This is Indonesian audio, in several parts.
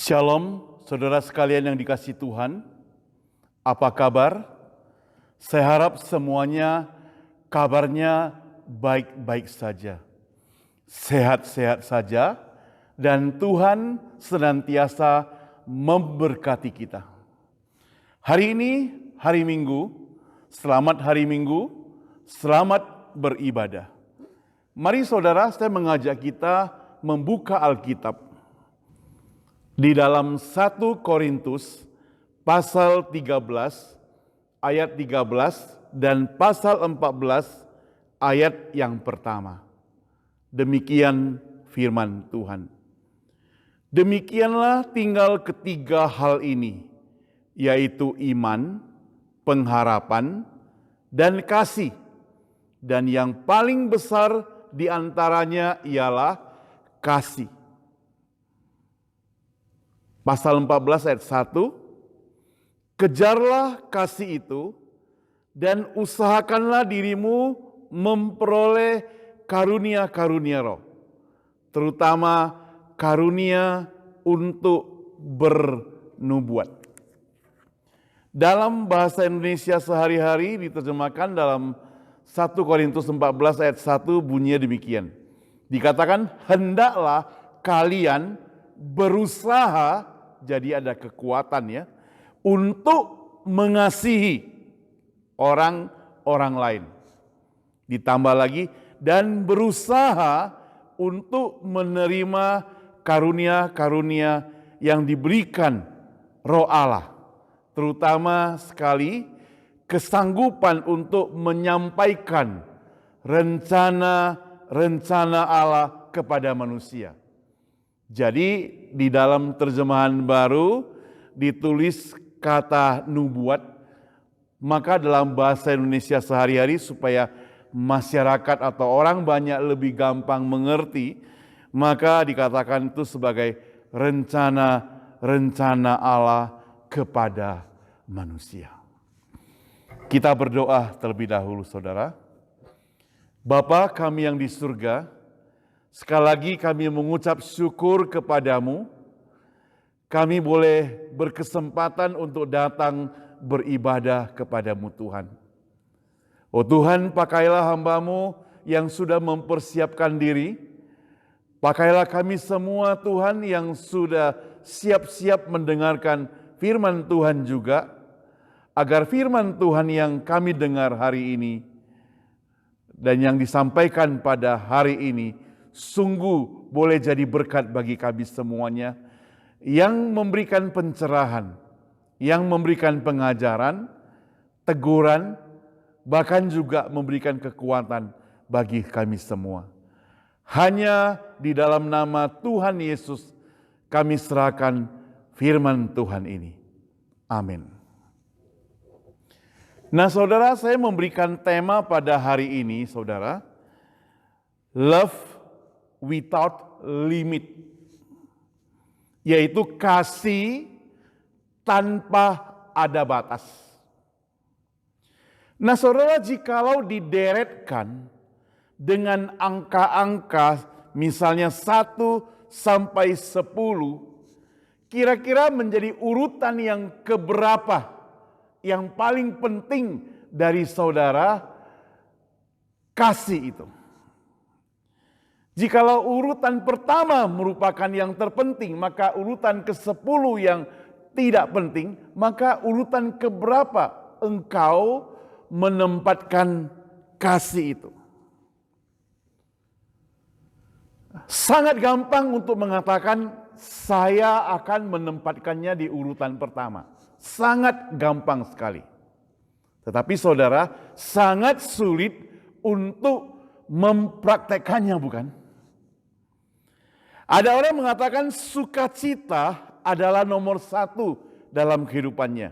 Shalom, saudara sekalian yang dikasihi Tuhan. Apa kabar? Saya harap semuanya kabarnya baik-baik saja. Sehat-sehat saja dan Tuhan senantiasa memberkati kita. Hari ini hari Minggu, selamat hari Minggu, selamat beribadah. Mari saudara, saya mengajak kita membuka Alkitab. Di dalam 1 Korintus pasal 13 ayat 13 dan pasal 14 ayat yang pertama. Demikian firman Tuhan. Demikianlah tinggal ketiga hal ini, yaitu iman, pengharapan, dan kasih. Dan yang paling besar di antaranya ialah kasih. Pasal 14 ayat 1, kejarlah kasih itu dan usahakanlah dirimu memperoleh karunia-karunia roh, terutama karunia untuk bernubuat. Dalam bahasa Indonesia sehari-hari diterjemahkan dalam 1 Korintus 14 ayat 1 bunyinya demikian. Dikatakan, hendaklah kalian berusaha, jadi ada kekuatan ya, untuk mengasihi orang-orang lain. Ditambah lagi, dan berusaha untuk menerima karunia-karunia yang diberikan Roh Allah. Terutama sekali kesanggupan untuk menyampaikan rencana Allah kepada manusia. Jadi di dalam terjemahan baru ditulis kata nubuat, maka dalam bahasa Indonesia sehari-hari supaya masyarakat atau orang banyak lebih gampang mengerti, maka dikatakan itu sebagai rencana Allah kepada manusia. Kita berdoa terlebih dahulu saudara. Bapa kami yang di surga, sekali lagi kami mengucap syukur kepadamu. Kami boleh berkesempatan untuk datang beribadah kepadamu Tuhan. Oh Tuhan, pakailah hamba-Mu yang sudah mempersiapkan diri. Pakailah kami semua Tuhan yang sudah siap-siap mendengarkan firman Tuhan juga. Agar firman Tuhan yang kami dengar hari ini dan yang disampaikan pada hari ini sungguh boleh jadi berkat bagi kami semuanya, yang memberikan pencerahan, yang memberikan pengajaran, teguran, bahkan juga memberikan kekuatan bagi kami semua. Hanya di dalam nama Tuhan Yesus kami serahkan firman Tuhan ini. Amin. Nah saudara, saya memberikan tema pada hari ini saudara, Love without limit, yaitu kasih tanpa ada batas. Nah saudara, jikalau dideretkan dengan angka-angka misalnya 1 sampai 10, kira-kira menjadi urutan yang keberapa yang paling penting dari saudara kasih itu? Jikalau urutan pertama merupakan yang terpenting, maka urutan ke-10 yang tidak penting, maka urutan keberapa engkau menempatkan kasih itu? Sangat gampang untuk mengatakan saya akan menempatkannya di urutan pertama. Sangat gampang sekali. Tetapi saudara, sangat sulit untuk mempraktekannya, bukan? Ada orang mengatakan sukacita adalah nomor 1 dalam kehidupannya.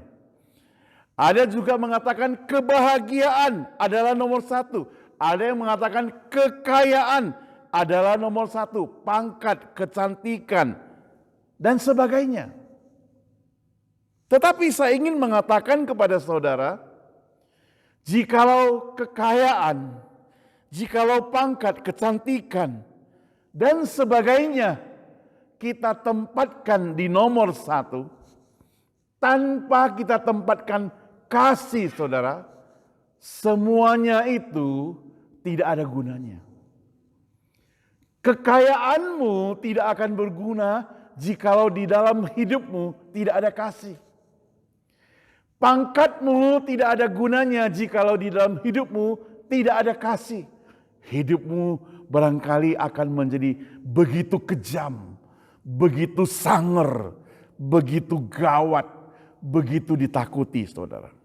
Ada juga mengatakan kebahagiaan adalah nomor 1. Ada yang mengatakan kekayaan adalah nomor 1. Pangkat, kecantikan, dan sebagainya. Tetapi saya ingin mengatakan kepada saudara, jikalau kekayaan, jikalau pangkat, kecantikan, dan sebagainya kita tempatkan di nomor satu, tanpa kita tempatkan kasih saudara, semuanya itu tidak ada gunanya. Kekayaanmu tidak akan berguna jikalau di dalam hidupmu tidak ada kasih. Pangkatmu tidak ada gunanya jikalau di dalam hidupmu tidak ada kasih. Hidupmu barangkali akan menjadi begitu kejam, begitu sangar, begitu gawat, begitu ditakuti saudara.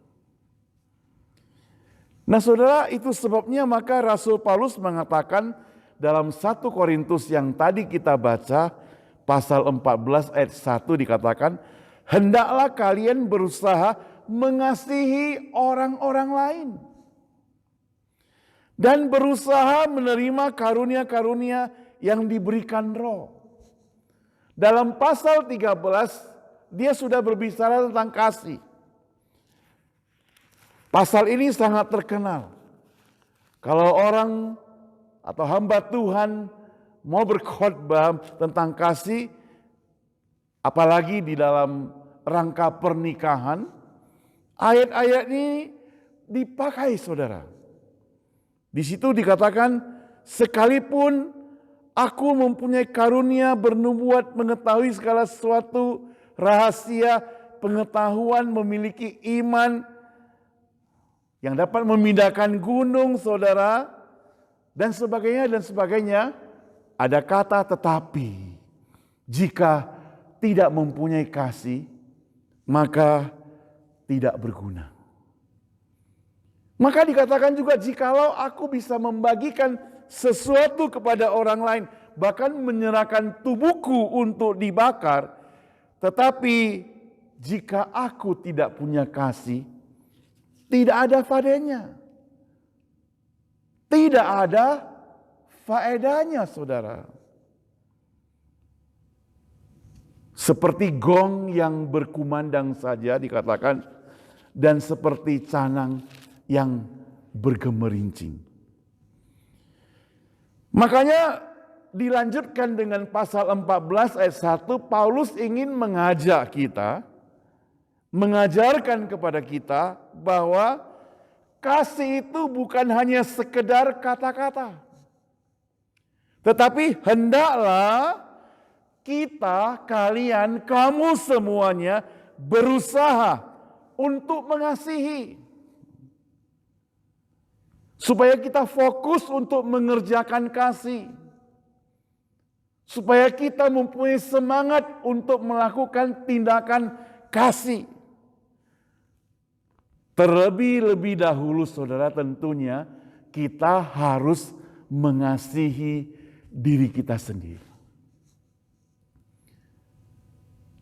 Nah saudara, itu sebabnya maka Rasul Paulus mengatakan dalam 1 Korintus yang tadi kita baca, pasal 14 ayat 1 dikatakan, hendaklah kalian berusaha mengasihi orang-orang lain. Dan berusaha menerima karunia-karunia yang diberikan Roh. Dalam pasal 13, dia sudah berbicara tentang kasih. Pasal ini sangat terkenal. Kalau orang atau hamba Tuhan mau berkhotbah tentang kasih, apalagi di dalam rangka pernikahan, ayat-ayat ini dipakai saudara. Di situ dikatakan, sekalipun aku mempunyai karunia bernubuat, mengetahui segala sesuatu, rahasia, pengetahuan, memiliki iman yang dapat memindahkan gunung saudara, dan sebagainya, ada kata tetapi. Jika tidak mempunyai kasih, maka tidak berguna. Maka dikatakan juga, jikalau aku bisa membagikan sesuatu kepada orang lain, bahkan menyerahkan tubuhku untuk dibakar, tetapi jika aku tidak punya kasih, tidak ada faedahnya. Tidak ada faedahnya saudara. Seperti gong yang berkumandang saja dikatakan, dan seperti canang yang bergemerincing. Makanya dilanjutkan dengan pasal 14 ayat 1, Paulus ingin mengajak kita, mengajarkan kepada kita bahwa kasih itu bukan hanya sekedar kata-kata. Tetapi hendaklah kita, kalian, kamu semuanya berusaha untuk mengasihi. Supaya kita fokus untuk mengerjakan kasih. Supaya kita mempunyai semangat untuk melakukan tindakan kasih. Terlebih-lebih dahulu saudara, tentunya kita harus mengasihi diri kita sendiri.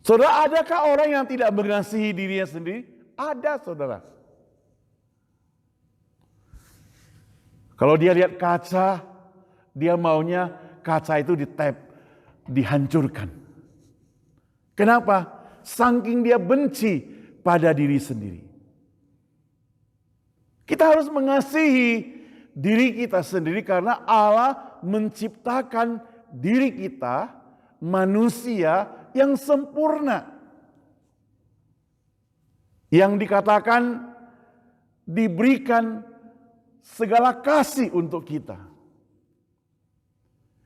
Saudara, adakah orang yang tidak mengasihi dirinya sendiri? Ada saudara. Kalau dia lihat kaca, dia maunya kaca itu dihancurkan. Kenapa? Saking dia benci pada diri sendiri. Kita harus mengasihi diri kita sendiri karena Allah menciptakan diri kita, manusia yang sempurna. Yang dikatakan diberikan segala kasih untuk kita.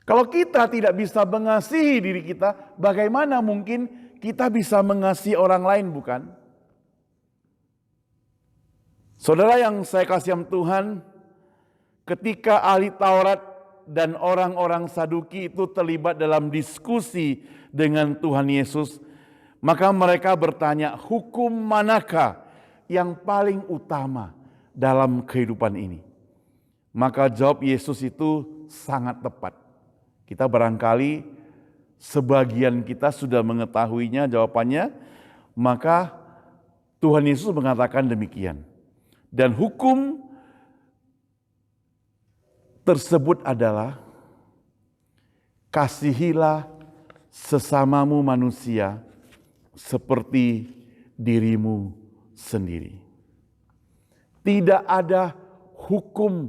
Kalau kita tidak bisa mengasihi diri kita, bagaimana mungkin kita bisa mengasihi orang lain, bukan? Saudara yang saya kasih Tuhan, ketika ahli Taurat dan orang-orang Saduki itu terlibat dalam diskusi dengan Tuhan Yesus, maka mereka bertanya, hukum manakah yang paling utama dalam kehidupan ini? Maka jawab Yesus itu sangat tepat. Kita barangkali sebagian kita sudah mengetahuinya jawabannya, maka Tuhan Yesus mengatakan demikian. Dan hukum tersebut adalah, kasihilah sesamamu manusia seperti dirimu sendiri. Tidak ada hukum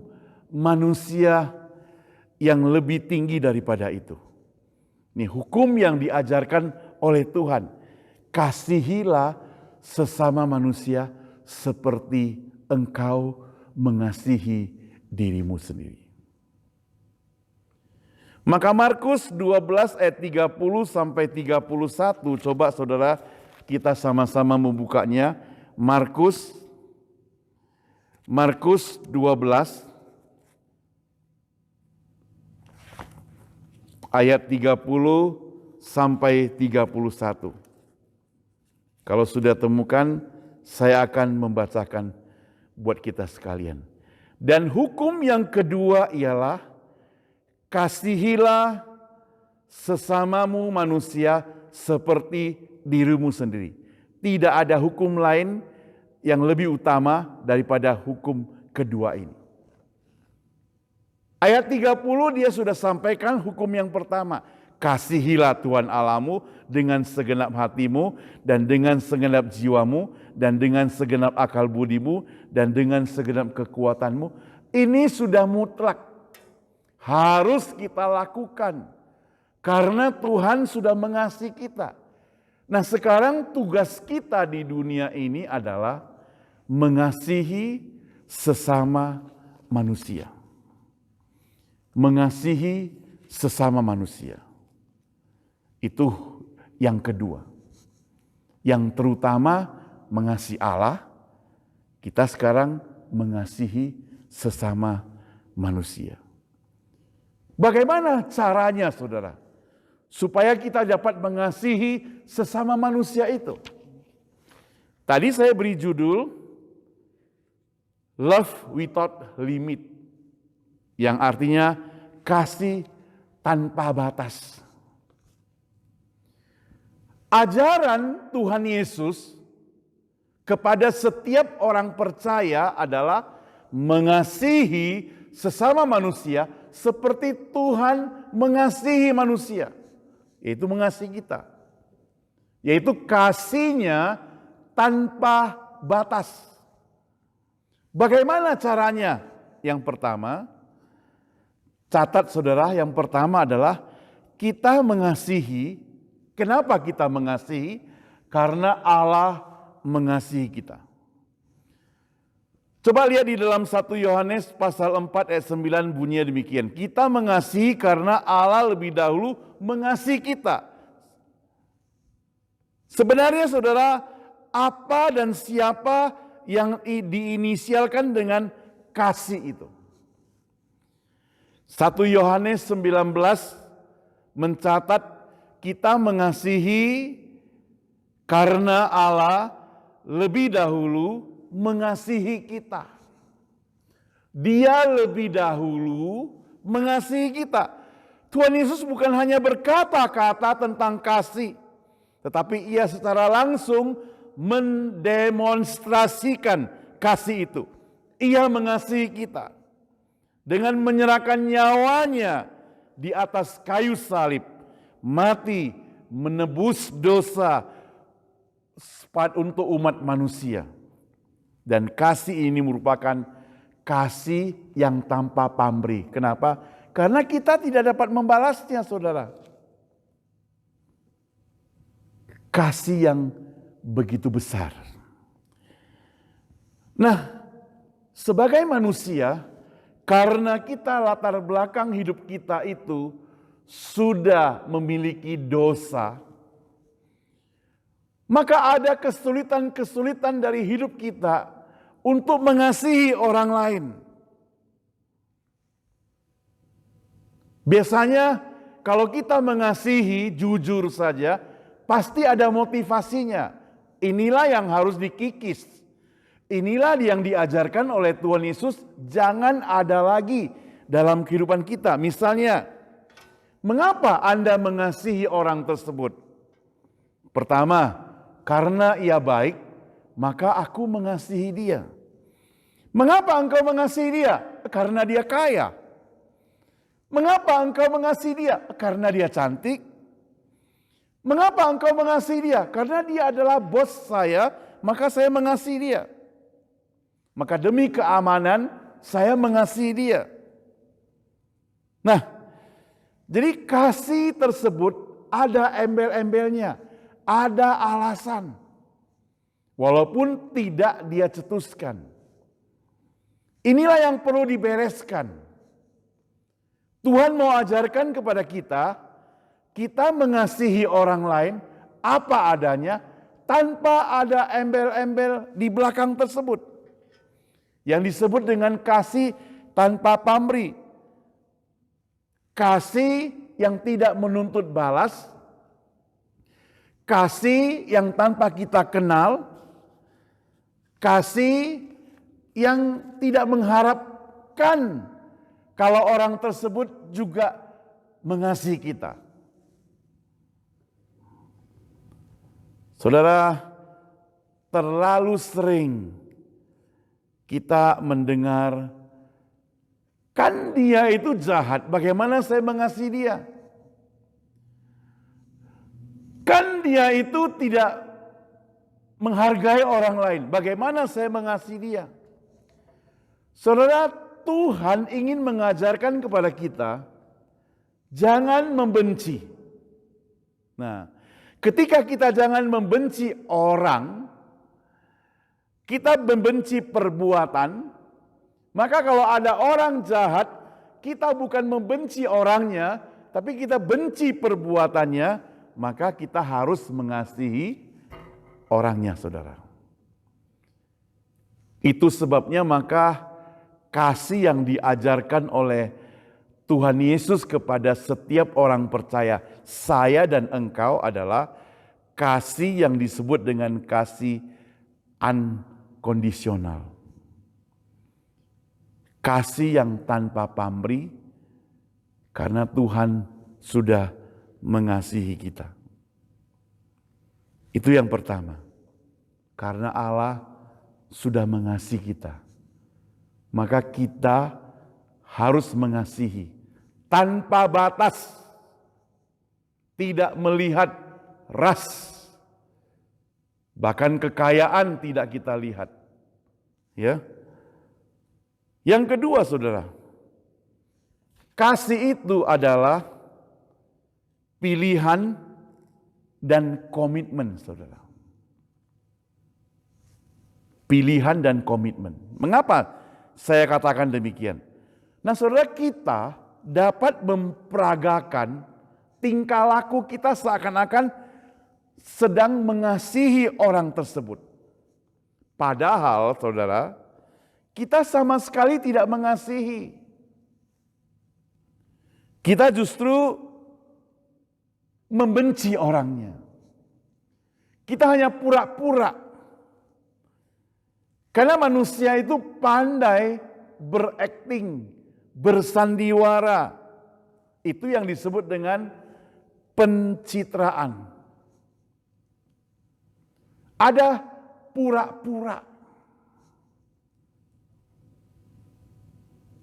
manusia yang lebih tinggi daripada itu. Ini hukum yang diajarkan oleh Tuhan. Kasihilah sesama manusia seperti engkau mengasihi dirimu sendiri. Maka Markus 12 ayat 30 sampai 31, coba saudara kita sama-sama membukanya. Markus 12 ayat 30 sampai 31. Kalau sudah temukan, saya akan membacakan buat kita sekalian. Dan hukum yang kedua ialah kasihilah sesamamu manusia seperti dirimu sendiri. Tidak ada hukum lain yang lebih utama daripada hukum kedua ini. Ayat 30 dia sudah sampaikan hukum yang pertama. Kasihilah Tuhan Allahmu dengan segenap hatimu dan dengan segenap jiwamu dan dengan segenap akal budimu dan dengan segenap kekuatanmu. Ini sudah mutlak. Harus kita lakukan. Karena Tuhan sudah mengasihi kita. Nah sekarang tugas kita di dunia ini adalah mengasihi sesama manusia. Mengasihi sesama manusia. Itu yang kedua. Yang terutama mengasihi Allah, kita sekarang mengasihi sesama manusia. Bagaimana caranya saudara? Supaya kita dapat mengasihi sesama manusia itu. Tadi saya beri judul Love Without Limit. Yang artinya kasih tanpa batas. Ajaran Tuhan Yesus kepada setiap orang percaya adalah mengasihi sesama manusia seperti Tuhan mengasihi manusia. Yaitu mengasihi kita. Yaitu kasihnya tanpa batas. Bagaimana caranya? Yang pertama, catat saudara, yang pertama adalah kita mengasihi. Kenapa kita mengasihi? Karena Allah mengasihi kita. Coba lihat di dalam 1 Yohanes pasal 4 ayat 9 bunyinya demikian. Kita mengasihi karena Allah lebih dahulu mengasihi kita. Sebenarnya saudara, apa dan siapa yang diinisialkan dengan kasih itu? 1 Yohanes 19 mencatat kita mengasihi karena Allah lebih dahulu mengasihi kita. Dia lebih dahulu mengasihi kita. Tuhan Yesus bukan hanya berkata-kata tentang kasih, tetapi ia secara langsung mendemonstrasikan kasih itu. Ia mengasihi kita dengan menyerahkan nyawanya di atas kayu salib, mati menebus dosa untuk umat manusia. Dan kasih ini merupakan kasih yang tanpa pamrih. Kenapa? Karena kita tidak dapat membalasnya, saudara. Kasih yang begitu besar. Nah, sebagai manusia, karena kita latar belakang hidup kita itu sudah memiliki dosa, maka ada kesulitan-kesulitan dari hidup kita untuk mengasihi orang lain. Biasanya kalau kita mengasihi jujur saja, pasti ada motivasinya. Inilah yang harus dikikis. Inilah yang diajarkan oleh Tuhan Yesus, jangan ada lagi dalam kehidupan kita. Misalnya, mengapa Anda mengasihi orang tersebut? Pertama, karena ia baik, maka aku mengasihi dia. Mengapa engkau mengasihi dia? Karena dia kaya. Mengapa engkau mengasihi dia? Karena dia cantik. Mengapa engkau mengasihi dia? Karena dia adalah bos saya, maka saya mengasihi dia. Maka demi keamanan, saya mengasihi dia. Nah, Jadi kasih tersebut ada embel-embelnya, ada alasan. Walaupun tidak dia cetuskan. Inilah yang perlu dibereskan. Tuhan mau ajarkan kepada kita mengasihi orang lain apa adanya tanpa ada embel-embel di belakang tersebut. Yang disebut dengan kasih tanpa pamrih. Kasih yang tidak menuntut balas. Kasih yang tanpa kita kenal. Kasih yang tidak mengharapkan kalau orang tersebut juga mengasihi kita. Saudara, terlalu sering kita mendengar, kan dia itu jahat, bagaimana saya mengasihi dia? Kan dia itu tidak menghargai orang lain, bagaimana saya mengasihi dia? Saudara, Tuhan ingin mengajarkan kepada kita, jangan membenci. Nah, ketika kita jangan membenci orang, kita membenci perbuatan, maka kalau ada orang jahat, kita bukan membenci orangnya, tapi kita benci perbuatannya, maka kita harus mengasihi orangnya, saudara. Itu sebabnya maka kasih yang diajarkan oleh Tuhan Yesus kepada setiap orang percaya, saya dan engkau, adalah kasih yang disebut dengan kasih unconditional. Kasih yang tanpa pamrih, karena Tuhan sudah mengasihi kita. Itu yang pertama. Karena Allah sudah mengasihi kita, maka kita harus mengasihi tanpa batas, tidak melihat ras, bahkan kekayaan tidak kita lihat. Ya. Yang kedua, saudara, kasih itu adalah pilihan dan komitmen, saudara. Pilihan dan komitmen. Mengapa saya katakan demikian? Nah, saudara, kita dapat memperagakan tingkah laku kita seakan-akan sedang mengasihi orang tersebut. Padahal, saudara, kita sama sekali tidak mengasihi. Kita justru membenci orangnya. Kita hanya pura-pura. Karena manusia itu pandai berakting, bersandiwara. Itu yang disebut dengan pencitraan. Ada pura-pura.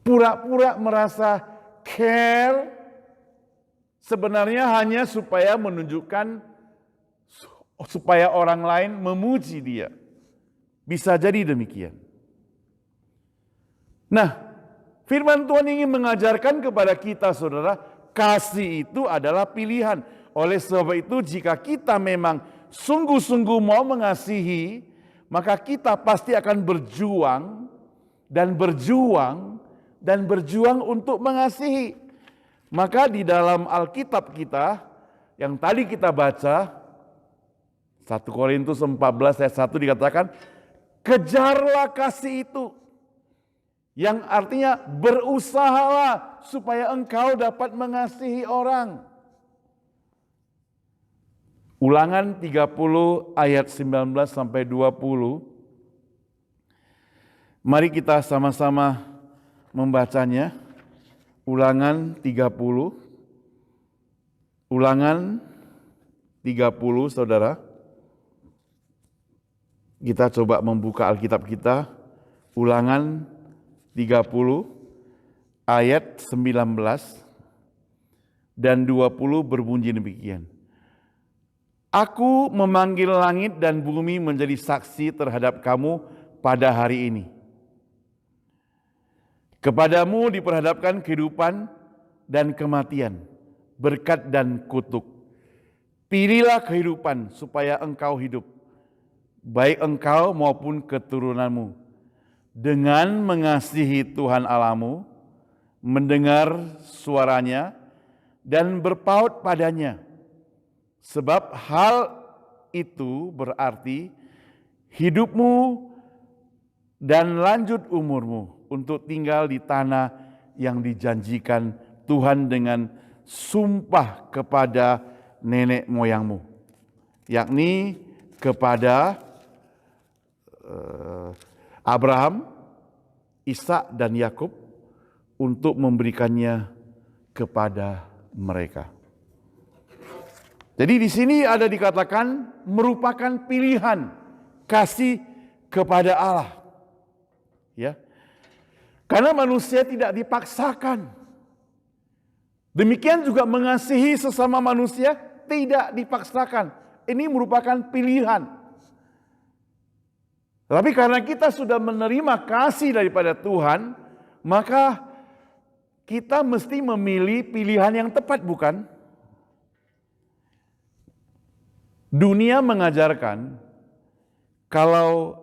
Pura-pura merasa care, sebenarnya hanya supaya menunjukkan, supaya orang lain memuji dia. Bisa jadi demikian. Nah, firman Tuhan ingin mengajarkan kepada kita, saudara, kasih itu adalah pilihan. Oleh sebab itu, jika kita memang sungguh-sungguh mau mengasihi, maka kita pasti akan berjuang dan berjuang dan berjuang untuk mengasihi. Maka di dalam Alkitab kita, yang tadi kita baca, 1 Korintus 14 ayat 1 dikatakan, kejarlah kasih itu, yang artinya berusahalah supaya engkau dapat mengasihi orang. Ulangan 30 ayat 19 sampai 20. Mari kita sama-sama membacanya. Ulangan 30. Ulangan 30, saudara. Kita coba membuka Alkitab kita, Ulangan 30 ayat 19 dan 20 berbunyi demikian. Aku memanggil langit dan bumi menjadi saksi terhadap kamu pada hari ini. Kepadamu diperhadapkan kehidupan dan kematian, berkat dan kutuk. Pilihlah kehidupan supaya engkau hidup, baik engkau maupun keturunanmu, dengan mengasihi Tuhan Allahmu, mendengar suaranya, dan berpaut padanya. Sebab hal itu berarti hidupmu dan lanjut umurmu untuk tinggal di tanah yang dijanjikan Tuhan dengan sumpah kepada nenek moyangmu, yakni kepada Abraham, Ishak dan Yakub, untuk memberikannya kepada mereka. Jadi di sini ada dikatakan merupakan pilihan kasih kepada Allah. Ya. Karena manusia tidak dipaksakan. Demikian juga mengasihi sesama manusia tidak dipaksakan. Ini merupakan pilihan. Tapi karena kita sudah menerima kasih daripada Tuhan, maka kita mesti memilih pilihan yang tepat, bukan? Dunia mengajarkan kalau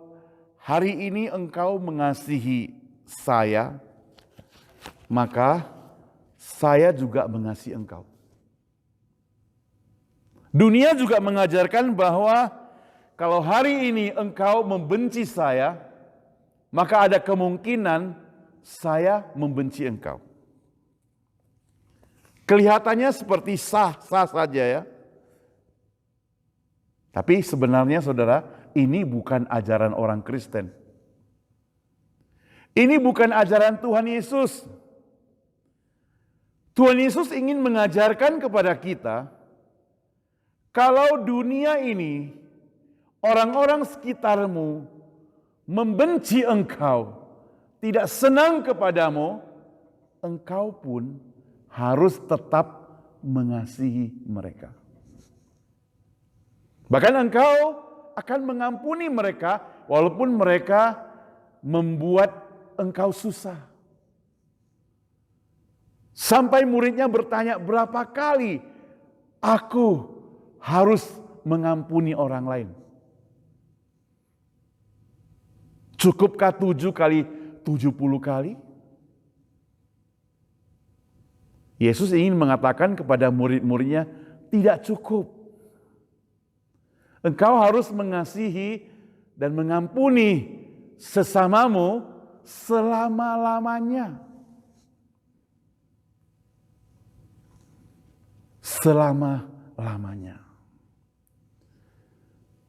hari ini engkau mengasihi saya, maka saya juga mengasihi engkau. Dunia juga mengajarkan bahwa kalau hari ini engkau membenci saya, maka ada kemungkinan saya membenci engkau. Kelihatannya seperti sah-sah saja ya. Tapi sebenarnya saudara, ini bukan ajaran orang Kristen. Ini bukan ajaran Tuhan Yesus. Tuhan Yesus ingin mengajarkan kepada kita, kalau dunia ini, orang-orang sekitarmu membenci engkau, tidak senang kepadamu, engkau pun harus tetap mengasihi mereka. Bahkan engkau akan mengampuni mereka walaupun mereka membuat engkau susah. Sampai muridnya bertanya, berapa kali aku harus mengampuni orang lain? Cukupkah 7 kali 70 kali? Yesus ingin mengatakan kepada murid-muridnya, tidak cukup. Engkau harus mengasihi dan mengampuni sesamamu selama-lamanya. Selama-lamanya.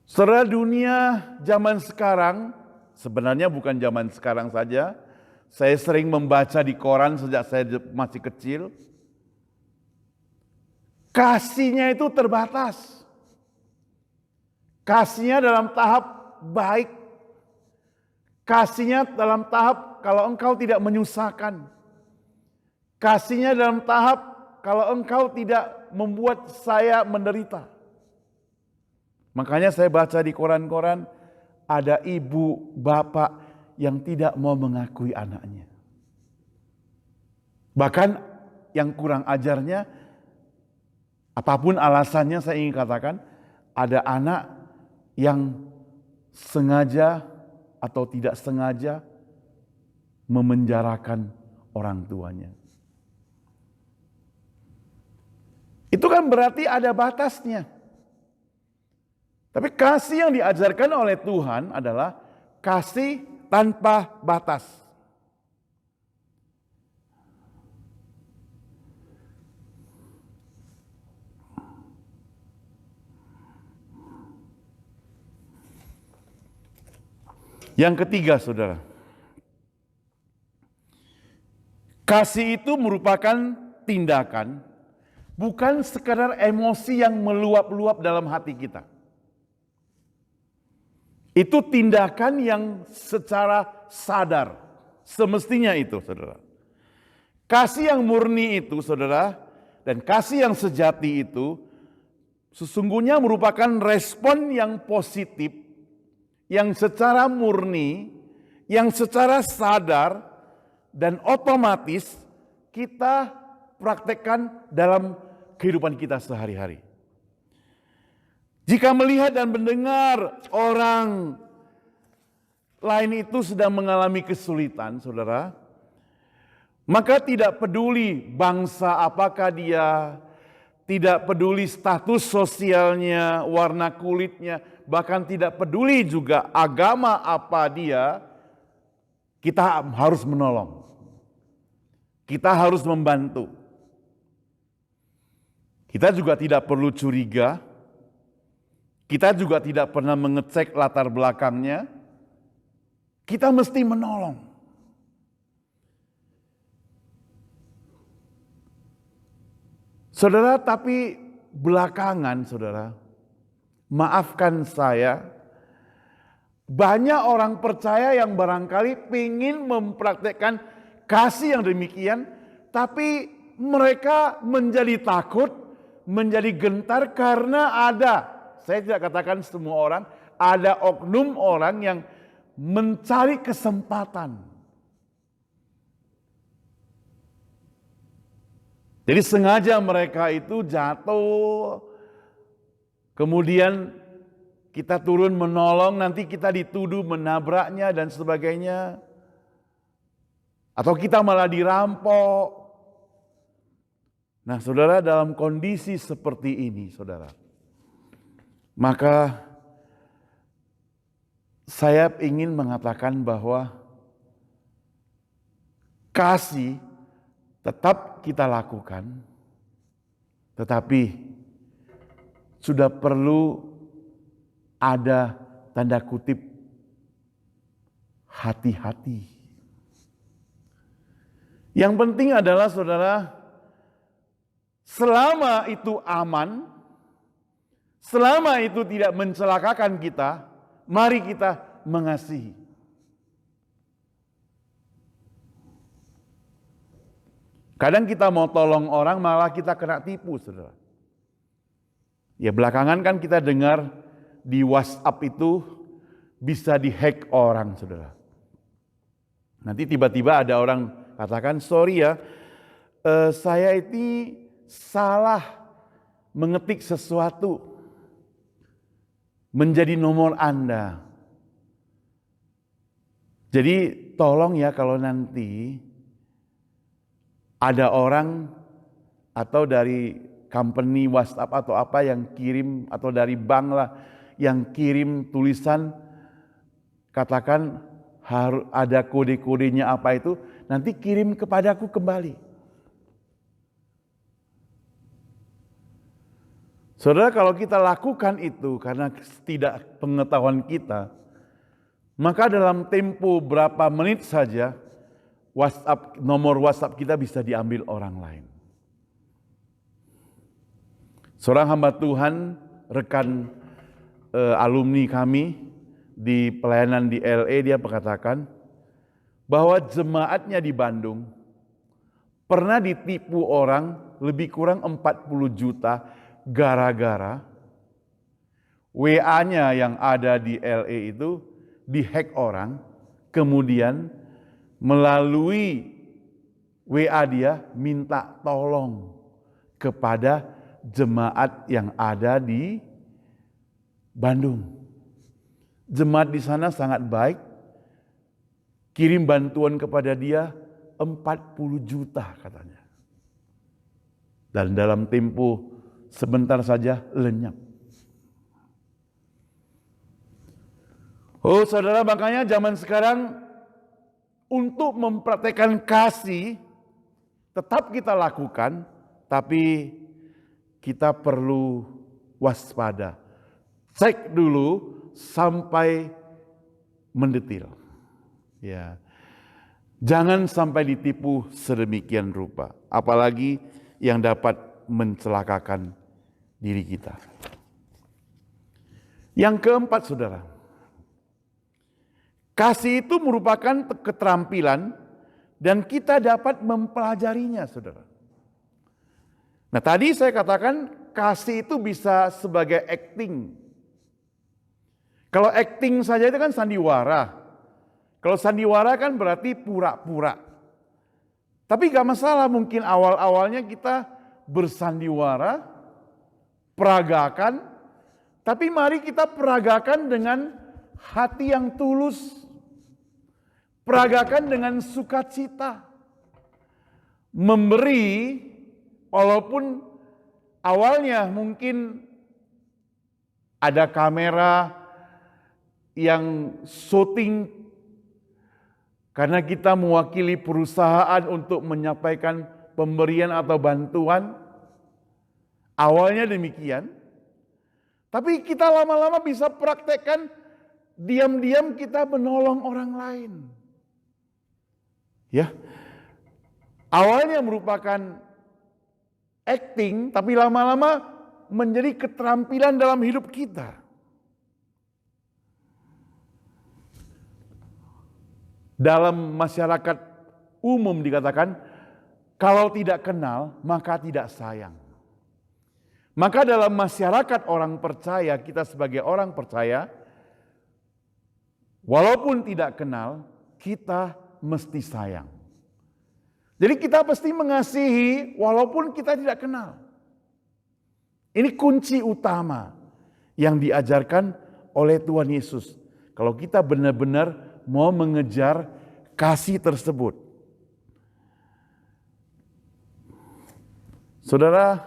Saudara, dunia zaman sekarang, sebenarnya bukan zaman sekarang saja, saya sering membaca di koran sejak saya masih kecil, kasihnya itu terbatas. Kasihnya dalam tahap baik. Kasihnya dalam tahap kalau engkau tidak menyusahkan. Kasihnya dalam tahap kalau engkau tidak membuat saya menderita. Makanya saya baca di koran-koran, ada ibu, bapak yang tidak mau mengakui anaknya. Bahkan yang kurang ajarnya, apapun alasannya saya ingin katakan, ada anak yang sengaja atau tidak sengaja memenjarakan orang tuanya. Itu kan berarti ada batasnya. Tapi kasih yang diajarkan oleh Tuhan adalah kasih tanpa batas. Yang ketiga, saudara, kasih itu merupakan tindakan, bukan sekadar emosi yang meluap-luap dalam hati kita. Itu tindakan yang secara sadar, semestinya itu, saudara. Kasih yang murni itu, saudara, dan kasih yang sejati itu, sesungguhnya merupakan respon yang positif, yang secara murni, yang secara sadar dan otomatis kita praktekkan dalam kehidupan kita sehari-hari. Jika melihat dan mendengar orang lain itu sedang mengalami kesulitan, saudara, maka tidak peduli bangsa apakah dia, tidak peduli status sosialnya, warna kulitnya, bahkan tidak peduli juga agama apa dia, kita harus menolong. Kita harus membantu. Kita juga tidak perlu curiga. Kita juga tidak pernah mengecek latar belakangnya. Kita mesti menolong. Saudara, tapi belakangan saudara, maafkan saya, banyak orang percaya yang barangkali ingin mempraktekkan kasih yang demikian, tapi mereka menjadi takut, menjadi gentar karena ada, saya tidak katakan semua orang, ada oknum orang yang mencari kesempatan. Jadi sengaja mereka itu jatuh, kemudian kita turun menolong, nanti kita dituduh menabraknya dan sebagainya. Atau kita malah dirampok. Nah saudara, dalam kondisi seperti ini saudara, maka saya ingin mengatakan bahwa kasih tetap kita lakukan, tetapi sudah perlu ada tanda kutip hati-hati. Yang penting adalah saudara, selama itu aman, selama itu tidak mencelakakan kita, mari kita mengasihi. Kadang kita mau tolong orang malah kita kena tipu, saudara. Ya belakangan kan kita dengar di WhatsApp itu bisa dihack orang, saudara. Nanti tiba-tiba ada orang katakan, sorry ya, saya ini salah mengetik sesuatu menjadi nomor Anda. Jadi tolong ya kalau nanti ada orang atau dari company WhatsApp atau apa yang kirim, atau dari bank lah yang kirim tulisan, katakan harus ada kode-kodenya apa itu, nanti kirim kepadaku kembali. Saudara, kalau kita lakukan itu karena tidak pengetahuan kita, maka dalam tempo berapa menit saja nomor WhatsApp kita bisa diambil orang lain. Seorang hamba Tuhan, rekan alumni kami di pelayanan di LA, dia mengatakan bahwa jemaatnya di Bandung pernah ditipu orang lebih kurang 40 juta gara-gara WA-nya yang ada di LA itu dihack orang, kemudian melalui WA dia minta tolong kepada jemaat yang ada di Bandung. Jemaat di sana sangat baik, kirim bantuan kepada dia 40 juta katanya. Dan dalam tempo sebentar saja lenyap. Oh saudara, makanya zaman sekarang untuk mempraktekkan kasih tetap kita lakukan, tapi kita perlu waspada. Cek dulu sampai mendetil. Ya. Jangan sampai ditipu sedemikian rupa, apalagi yang dapat mencelakakan diri kita. Yang keempat, saudara, kasih itu merupakan keterampilan dan kita dapat mempelajarinya, saudara. Nah, tadi saya katakan kasih itu bisa sebagai acting. Kalau acting saja itu kan sandiwara. Kalau sandiwara kan berarti pura-pura. Tapi gak masalah, mungkin awal-awalnya kita bersandiwara, peragakan, tapi mari kita peragakan dengan hati yang tulus, peragakan dengan sukacita, memberi walaupun awalnya mungkin ada kamera yang syuting karena kita mewakili perusahaan untuk menyampaikan pemberian atau bantuan. Awalnya demikian, tapi kita lama-lama bisa praktekkan diam-diam kita menolong orang lain. Ya, awalnya merupakan acting, tapi lama-lama menjadi keterampilan dalam hidup kita. Dalam masyarakat umum dikatakan, kalau tidak kenal maka tidak sayang. Maka dalam masyarakat orang percaya, kita sebagai orang percaya, walaupun tidak kenal, kita mesti sayang. Jadi kita pasti mengasihi walaupun kita tidak kenal. Ini kunci utama yang diajarkan oleh Tuhan Yesus. Kalau kita benar-benar mau mengejar kasih tersebut. Saudara,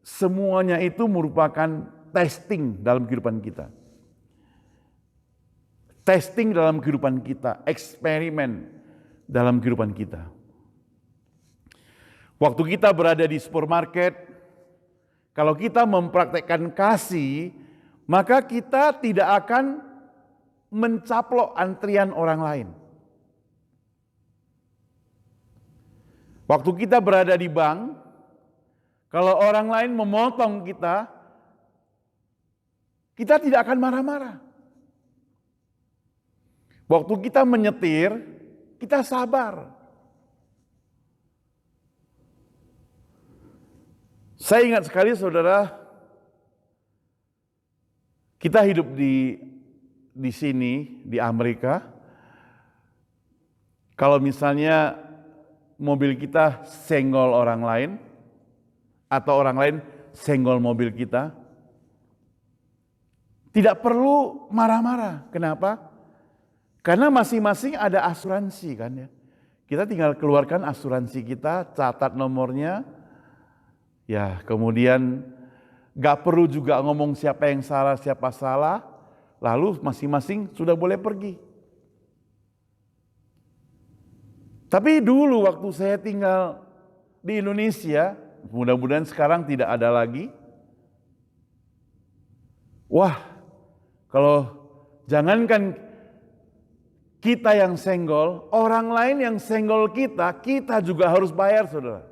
semuanya itu merupakan testing dalam kehidupan kita. Testing dalam kehidupan kita, eksperimen dalam kehidupan kita. Waktu kita berada di supermarket, kalau kita mempraktekkan kasih, maka kita tidak akan mencaplok antrian orang lain. Waktu kita berada di bank, kalau orang lain memotong kita, kita tidak akan marah-marah. Waktu kita menyetir, kita sabar. Saya ingat sekali saudara, kita hidup di sini, di Amerika. Kalau misalnya mobil kita senggol orang lain, atau orang lain senggol mobil kita, tidak perlu marah-marah. Kenapa? Karena masing-masing ada asuransi kan ya. Kita tinggal keluarkan asuransi kita, catat nomornya, ya kemudian gak perlu juga ngomong siapa yang salah, siapa salah, lalu masing-masing sudah boleh pergi. Tapi dulu waktu saya tinggal di Indonesia, mudah-mudahan sekarang tidak ada lagi. Wah, kalau jangankan kita yang senggol, orang lain yang senggol kita juga harus bayar, saudara.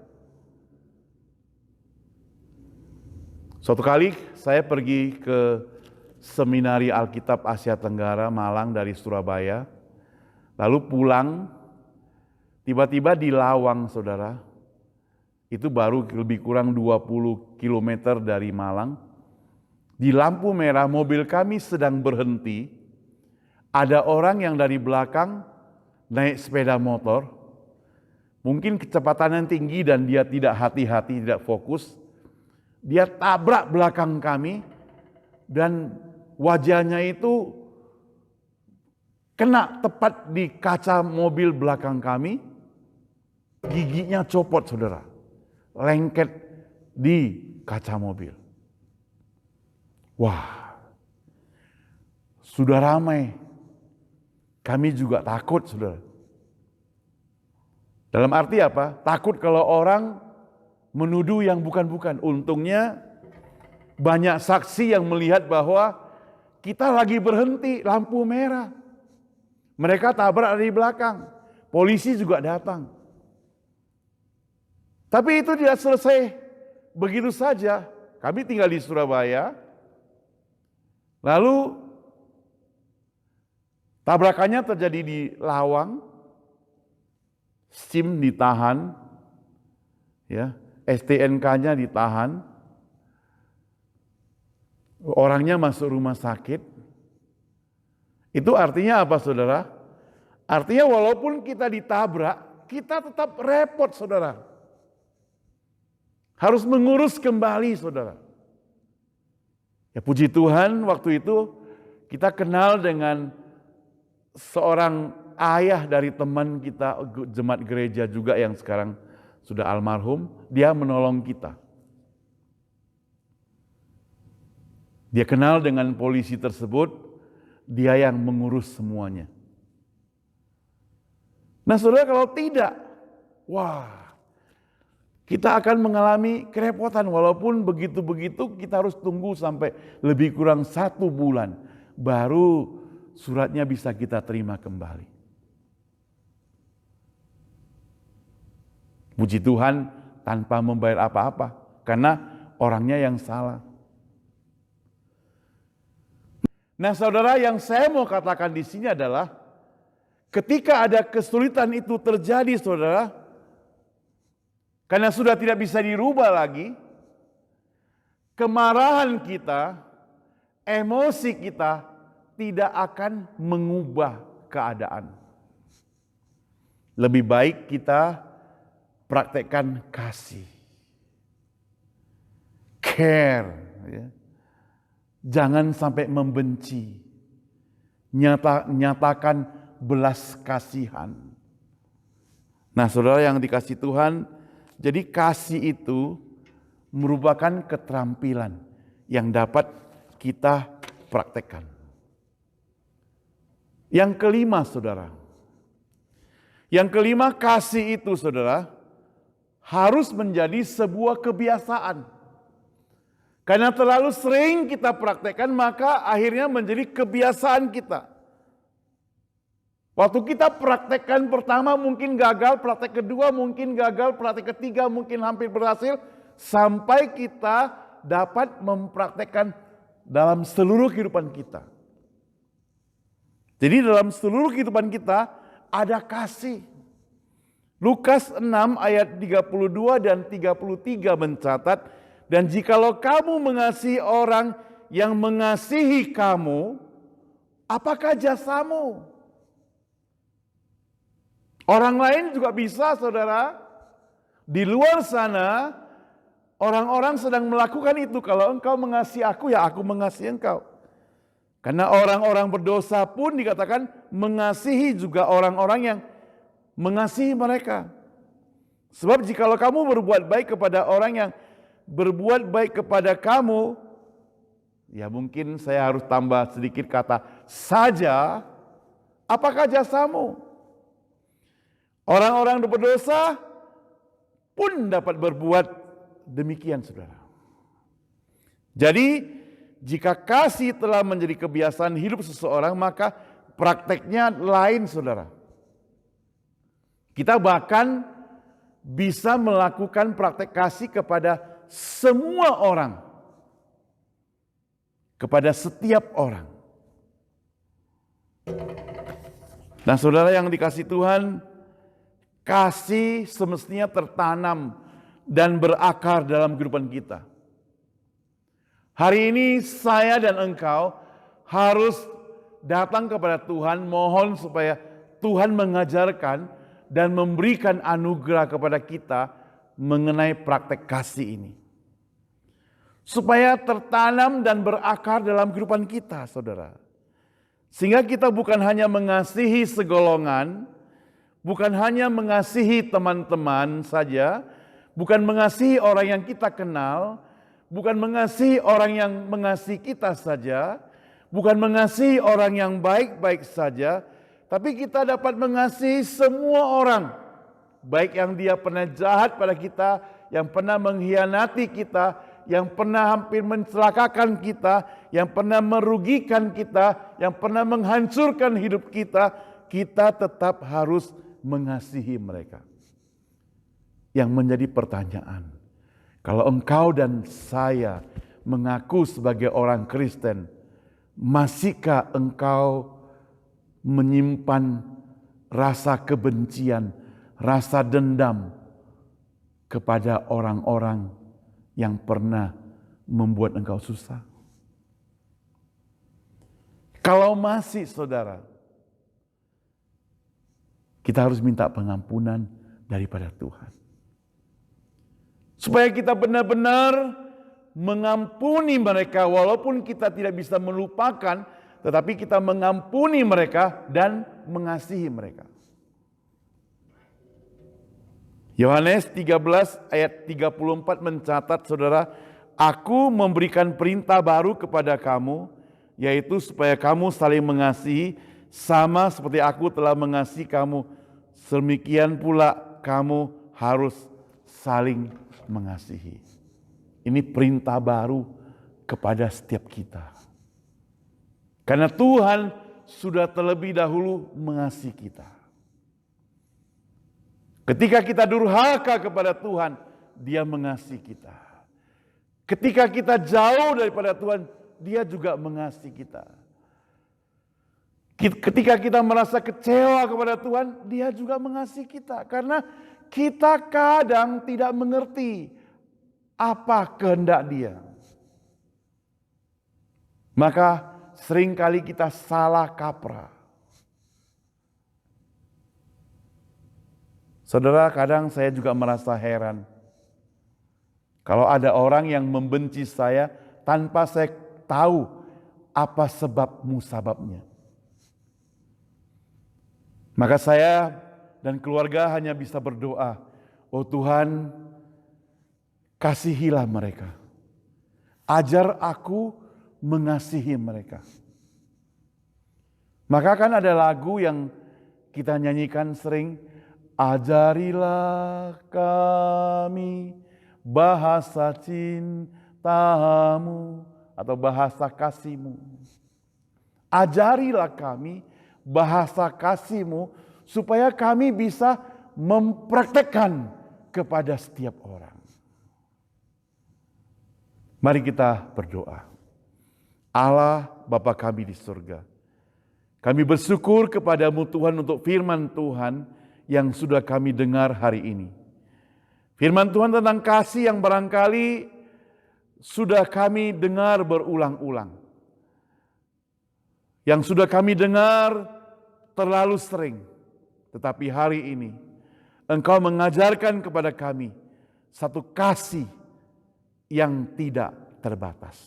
Suatu kali saya pergi ke Seminari Alkitab Asia Tenggara Malang dari Surabaya, lalu pulang, tiba-tiba di Lawang, saudara, itu baru lebih kurang 20 km dari Malang, di lampu merah mobil kami sedang berhenti, ada orang yang dari belakang naik sepeda motor, mungkin kecepatannya tinggi dan dia tidak hati-hati, tidak fokus, dia tabrak belakang kami dan wajahnya itu kena tepat di kaca mobil belakang kami, giginya copot saudara, lengket di kaca mobil. Wah, sudah ramai, kami juga takut saudara. Dalam arti apa? Takut kalau orang menuduh yang bukan-bukan. Untungnya banyak saksi yang melihat bahwa kita lagi berhenti lampu merah. Mereka tabrak dari belakang. Polisi juga datang. Tapi itu tidak selesai begitu saja. Kami tinggal di Surabaya. Lalu tabrakannya terjadi di Lawang. SIM ditahan. Ya. STNK-nya ditahan, orangnya masuk rumah sakit. Itu artinya apa saudara? Artinya walaupun kita ditabrak, kita tetap repot saudara. Harus mengurus kembali, saudara. Ya puji Tuhan, waktu itu kita kenal dengan seorang ayah dari teman kita, jemaat gereja juga yang sekarang sudah almarhum. Dia menolong kita. Dia kenal dengan polisi tersebut, dia yang mengurus semuanya. Nah saudara, kalau tidak, wah, kita akan mengalami kerepotan. Walaupun begitu-begitu kita harus tunggu sampai lebih kurang 1 bulan. Baru suratnya bisa kita terima kembali. Puji Tuhan tanpa membayar apa-apa. Karena orangnya yang salah. Nah saudara, yang saya mau katakan di sini adalah ketika ada kesulitan itu terjadi saudara, karena sudah tidak bisa dirubah lagi, kemarahan kita, emosi kita tidak akan mengubah keadaan. Lebih baik kita praktekkan kasih, care, ya. Jangan sampai membenci, nyatakan belas kasihan. Nah saudara yang dikasih Tuhan, jadi kasih itu merupakan keterampilan yang dapat kita praktekkan. Yang kelima saudara, kasih itu saudara harus menjadi sebuah kebiasaan. Karena terlalu sering kita praktekkan, maka akhirnya menjadi kebiasaan kita. Waktu kita praktekkan pertama mungkin gagal, praktek kedua mungkin gagal, praktek ketiga mungkin hampir berhasil, sampai kita dapat mempraktekkan dalam seluruh kehidupan kita. Jadi dalam seluruh kehidupan kita ada kasih. Lukas 6 ayat 32 dan 33 mencatat, dan jikalau kamu mengasihi orang yang mengasihi kamu, apakah jasamu? Orang lain juga bisa saudara. Di luar sana, orang-orang sedang melakukan itu. Kalau engkau mengasihi aku, ya aku mengasihi engkau. Karena orang-orang berdosa pun dikatakan mengasihi juga orang-orang yang mengasihi mereka. Sebab jikalau kamu berbuat baik kepada orang yang berbuat baik kepada kamu, ya mungkin saya harus tambah sedikit kata saja, apakah jasamu? Orang-orang berdosa pun dapat berbuat demikian saudara. Jadi jika kasih telah menjadi kebiasaan hidup seseorang, maka prakteknya lain saudara. Kita bahkan bisa melakukan praktek kasih kepada semua orang, kepada setiap orang. Nah saudara yang dikasih Tuhan, kasih semestinya tertanam dan berakar dalam kehidupan kita. Hari ini saya dan engkau harus datang kepada Tuhan, mohon supaya Tuhan mengajarkan dan memberikan anugerah kepada kita mengenai praktek kasih ini. Supaya tertanam dan berakar dalam kehidupan kita, saudara. Sehingga kita bukan hanya mengasihi segolongan, bukan hanya mengasihi teman-teman saja, bukan mengasihi orang yang kita kenal, bukan mengasihi orang yang mengasihi kita saja, bukan mengasihi orang yang baik-baik saja, tapi kita dapat mengasihi semua orang. Baik yang dia pernah jahat pada kita, yang pernah mengkhianati kita, yang pernah hampir mencelakakan kita, yang pernah merugikan kita, yang pernah menghancurkan hidup kita, kita tetap harus mengasihi mereka. Yang menjadi pertanyaan, kalau engkau dan saya mengaku sebagai orang Kristen, masihkah engkau menyimpan rasa kebencian, rasa dendam kepada orang-orang yang pernah membuat engkau susah? Kalau masih saudara, kita harus minta pengampunan daripada Tuhan. Supaya kita benar-benar mengampuni mereka walaupun kita tidak bisa melupakan, tetapi kita mengampuni mereka dan mengasihi mereka. Yohanes 13 ayat 34 mencatat, saudara, aku memberikan perintah baru kepada kamu, yaitu supaya kamu saling mengasihi, sama seperti aku telah mengasihi kamu, demikian pula kamu harus saling mengasihi. Ini perintah baru kepada setiap kita. Karena Tuhan sudah terlebih dahulu mengasihi kita. Ketika kita durhaka kepada Tuhan, Dia mengasihi kita. Ketika kita jauh daripada Tuhan, Dia juga mengasihi kita. Ketika kita merasa kecewa kepada Tuhan, Dia juga mengasihi kita. Karena kita kadang tidak mengerti apa kehendak Dia. Maka seringkali kita salah kaprah. Saudara, kadang saya juga merasa heran. Kalau ada orang yang membenci saya tanpa saya tahu apa sebab musababnya. Maka saya dan keluarga hanya bisa berdoa, oh Tuhan, kasihilah mereka. Ajar aku mengasihi mereka. Maka kan ada lagu yang kita nyanyikan sering, ajarilah kami bahasa cintamu atau bahasa kasihmu. Ajarilah kami bahasa kasihmu supaya kami bisa mempraktekkan kepada setiap orang. Mari kita berdoa. Allah Bapa kami di surga, kami bersyukur kepadamu Tuhan untuk firman Tuhan yang sudah kami dengar hari ini. Firman Tuhan tentang kasih yang barangkali sudah kami dengar berulang-ulang. Yang sudah kami dengar terlalu sering. Tetapi hari ini Engkau mengajarkan kepada kami satu kasih yang tidak terbatas.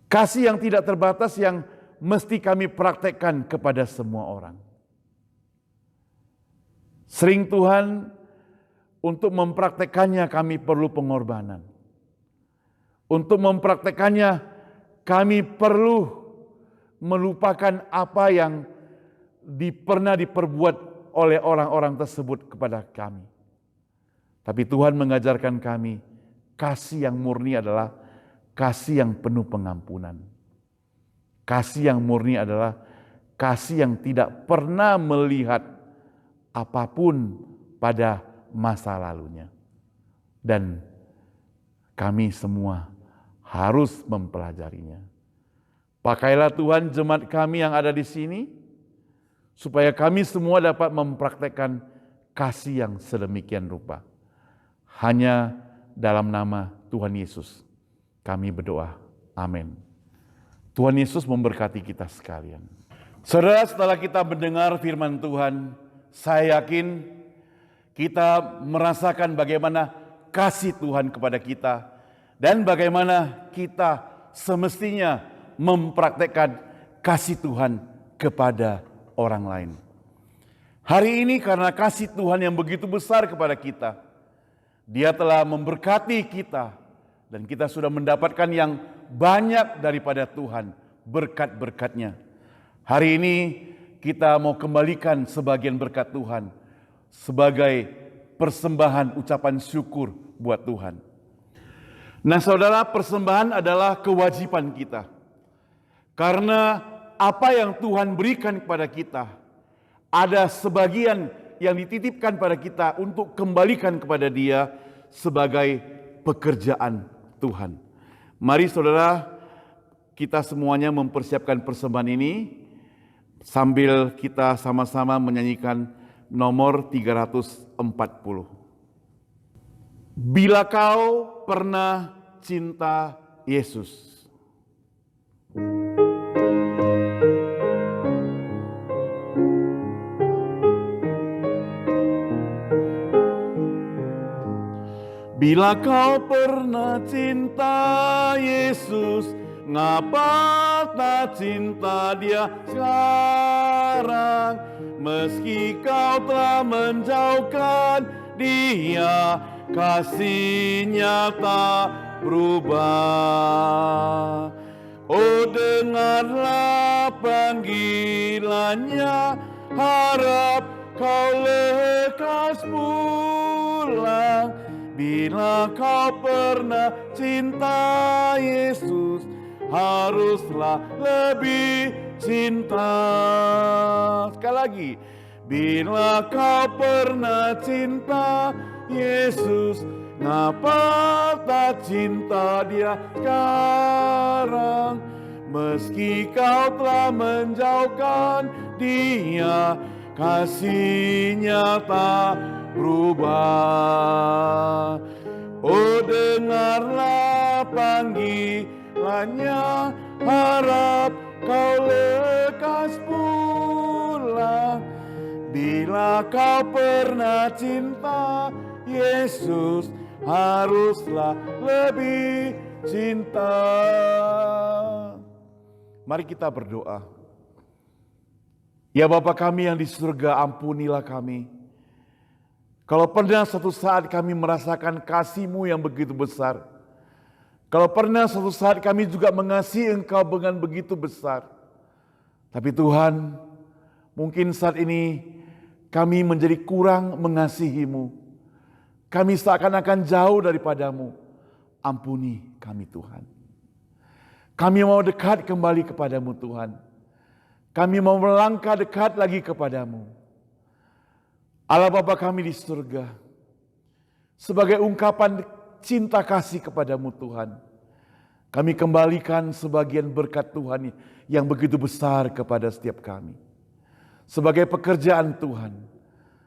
Kasih yang tidak terbatas yang mesti kami praktekkan kepada semua orang. Sering Tuhan, untuk mempraktekannya kami perlu pengorbanan. Untuk mempraktekannya kami perlu melupakan apa yang pernah diperbuat oleh orang-orang tersebut kepada kami. Tapi Tuhan mengajarkan kami, kasih yang murni adalah kasih yang penuh pengampunan. Kasih yang murni adalah kasih yang tidak pernah melihat apapun pada masa lalunya. Dan kami semua harus mempelajarinya. Pakailah Tuhan jemaat kami yang ada di sini, supaya kami semua dapat mempraktekkan kasih yang sedemikian rupa. Hanya dalam nama Tuhan Yesus kami berdoa. Amin. Tuhan Yesus memberkati kita sekalian. Saudara, setelah kita mendengar firman Tuhan, saya yakin kita merasakan bagaimana kasih Tuhan kepada kita dan bagaimana kita semestinya mempraktekkan kasih Tuhan kepada orang lain. Hari ini karena kasih Tuhan yang begitu besar kepada kita, Dia telah memberkati kita dan kita sudah mendapatkan yang banyak daripada Tuhan, berkat-berkatnya. Hari ini kita mau kembalikan sebagian berkat Tuhan sebagai persembahan ucapan syukur buat Tuhan. Nah saudara, persembahan adalah kewajiban kita. Karena apa yang Tuhan berikan kepada kita, ada sebagian yang dititipkan pada kita untuk kembalikan kepada Dia sebagai pekerjaan Tuhan. Mari saudara, kita semuanya mempersiapkan persembahan ini sambil kita sama-sama menyanyikan nomor 340. Bila kau pernah cinta Yesus. Bila kau pernah cinta Yesus, ngapa tak cinta Dia sekarang? Meski kau telah menjauhkan Dia, kasih-Nya tak berubah. Oh, dengarlah panggilannya, harap kau lekas pulang. Bila kau pernah cinta Yesus, haruslah lebih cinta. Sekali lagi, bila kau pernah cinta Yesus, ngapa tak cinta Dia sekarang? Meski kau telah menjauhkan Dia, kasih-Nya tak berubah. Oh, dengarlah panggilannya, harap kau lekas pulang. Bila kau pernah cinta Yesus, haruslah lebih cinta. Mari kita berdoa. Ya Bapa kami yang di surga, ampunilah kami. Kalau pernah suatu saat kami merasakan kasih-Mu yang begitu besar, kalau pernah suatu saat kami juga mengasihi Engkau dengan begitu besar, tapi Tuhan, mungkin saat ini kami menjadi kurang mengasihi-Mu. Kami seakan-akan jauh daripada-Mu. Ampuni kami Tuhan. Kami mau dekat kembali kepada-Mu Tuhan. Kami mau melangkah dekat lagi kepada-Mu. Allah Bapa kami di surga, sebagai ungkapan cinta kasih kepada-Mu Tuhan, kami kembalikan sebagian berkat Tuhan yang begitu besar kepada setiap kami. Sebagai pekerjaan Tuhan,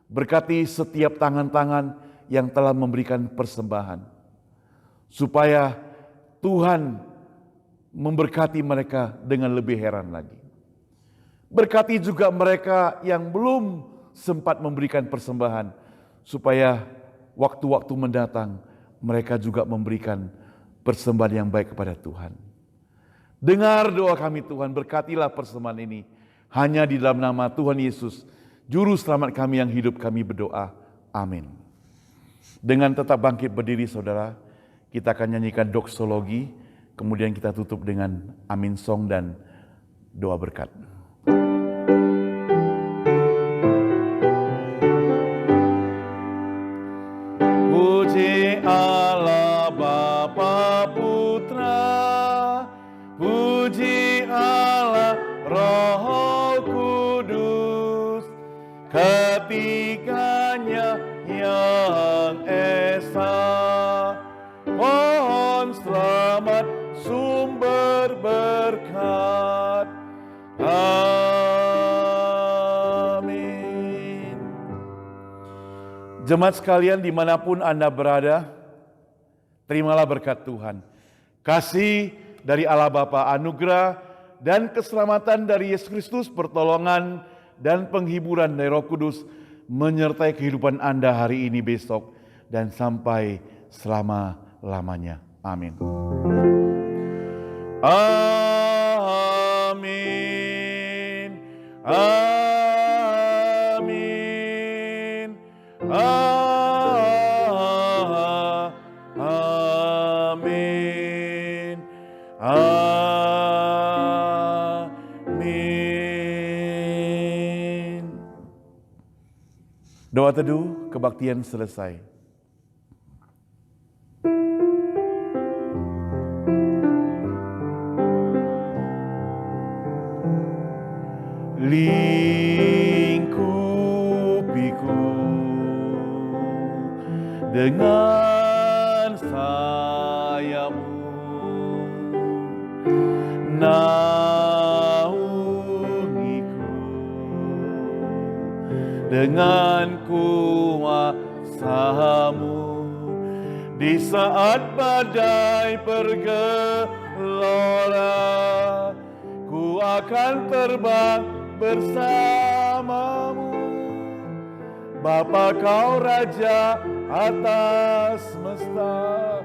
berkati setiap tangan-tangan yang telah memberikan persembahan, supaya Tuhan memberkati mereka dengan lebih heran lagi. Berkati juga mereka yang belum sempat memberikan persembahan, supaya waktu-waktu mendatang mereka juga memberikan persembahan yang baik kepada Tuhan. Dengar doa kami Tuhan, berkatilah persembahan ini. Hanya di dalam nama Tuhan Yesus, Juru Selamat kami yang hidup, kami berdoa. Amin. Dengan tetap bangkit berdiri saudara, kita akan nyanyikan doksologi, kemudian kita tutup dengan amin song dan doa berkat. Puji Allah Bapa Putra, puji Allah Roh Kudus, ketiganya yang esa. Mohon selamat sumber berkat. Amin. Jemaat sekalian dimanapun Anda berada, terimalah berkat Tuhan. Kasih dari Allah Bapa, anugerah dan keselamatan dari Yesus Kristus, pertolongan dan penghiburan dari Roh Kudus menyertai kehidupan Anda hari ini, besok, dan sampai selama-lamanya. Amin. Amin. Amin. Amin. Amin. Doa teduh kebaktian selesai. Lingkupiku dengan sayapmu, naungiku dengan kuasa-Mu. Di saat badai bergelora, ku akan terbang bersamamu. Bapa, Kau Raja atas semesta.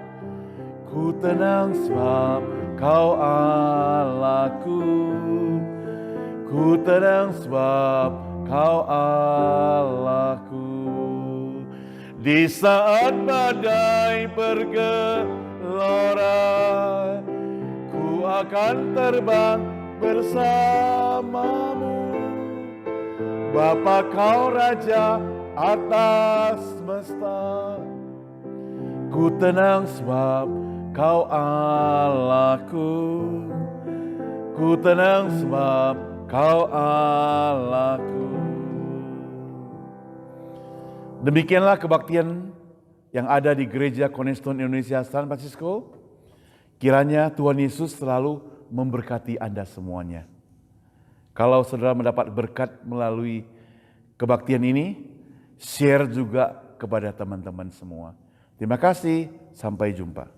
Ku tenang sebab Kau Allahku. Ku tenang sebab Kau Allahku. Di saat badai bergelora, ku akan terbang bersamamu. Bapa Kau Raja atas semesta. Ku tenang sebab Kau Allahku. Ku tenang sebab Kau Allahku. Demikianlah kebaktian yang ada di Gereja Cornerstone Indonesia San Francisco. Kiranya Tuhan Yesus selalu memberkati Anda semuanya. Kalau saudara mendapat berkat melalui kebaktian ini, share juga kepada teman-teman semua. Terima kasih, sampai jumpa.